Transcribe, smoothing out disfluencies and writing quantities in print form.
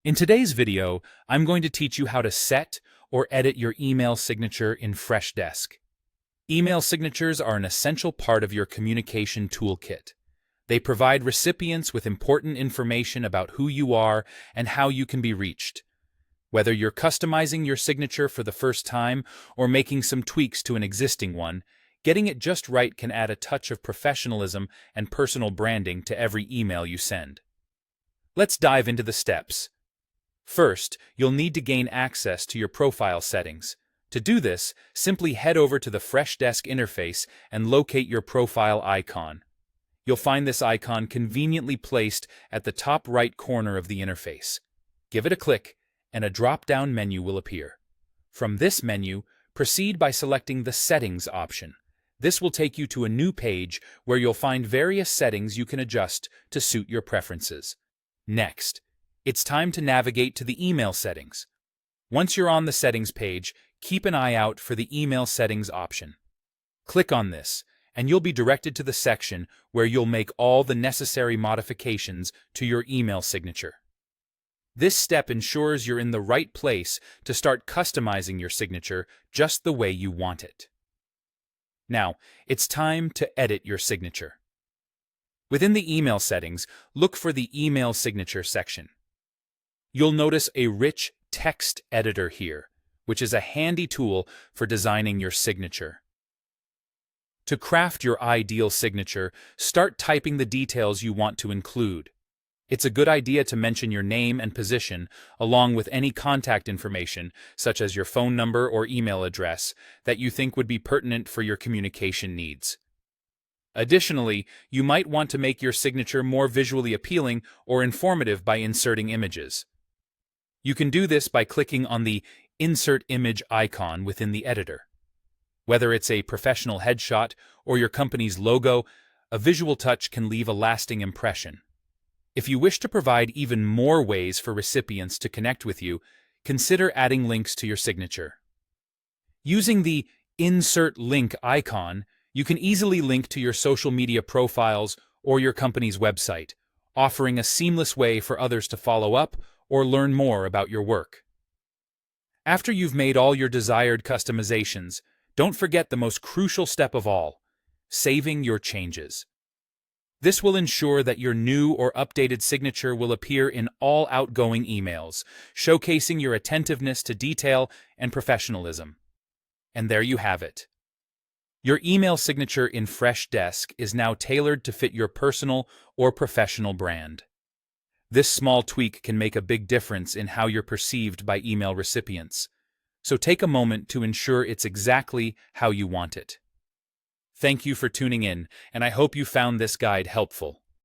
In today's video, I'm going to teach you how to set or edit your email signature in Freshdesk. Email signatures are an essential part of your communication toolkit. They provide recipients with important information about who you are and how you can be reached. Whether you're customizing your signature for the first time or making some tweaks to an existing one, getting it just right can add a touch of professionalism and personal branding to every email you send. Let's dive into the steps. First, you'll need to gain access to your profile settings. To do this, simply head over to the Freshdesk interface and locate your profile icon. You'll find this icon conveniently placed at the top right corner of the interface. Give it a click, and a drop-down menu will appear. From this menu, proceed by selecting the Settings option. This will take you to a new page where you'll find various settings you can adjust to suit your preferences. Next, it's time to navigate to the email settings. Once you're on the settings page, keep an eye out for the email settings option. Click on this, and you'll be directed to the section where you'll make all the necessary modifications to your email signature. This step ensures you're in the right place to start customizing your signature just the way you want it. Now, it's time to edit your signature. Within the email settings, look for the Email Signature section. You'll notice a rich text editor here, which is a handy tool for designing your signature. To craft your ideal signature, start typing the details you want to include. It's a good idea to mention your name and position, along with any contact information, such as your phone number or email address, that you think would be pertinent for your communication needs. Additionally, you might want to make your signature more visually appealing or informative by inserting images. You can do this by clicking on the Insert Image icon within the editor. Whether it's a professional headshot or your company's logo, a visual touch can leave a lasting impression. If you wish to provide even more ways for recipients to connect with you, consider adding links to your signature. Using the Insert Link icon, you can easily link to your social media profiles or your company's website, offering a seamless way for others to follow up or learn more about your work. After you've made all your desired customizations, don't forget the most crucial step of all: saving your changes. This will ensure that your new or updated signature will appear in all outgoing emails, showcasing your attentiveness to detail and professionalism. And there you have it. Your email signature in Freshdesk is now tailored to fit your personal or professional brand. This small tweak can make a big difference in how you're perceived by email recipients, so take a moment to ensure it's exactly how you want it. Thank you for tuning in, and I hope you found this guide helpful.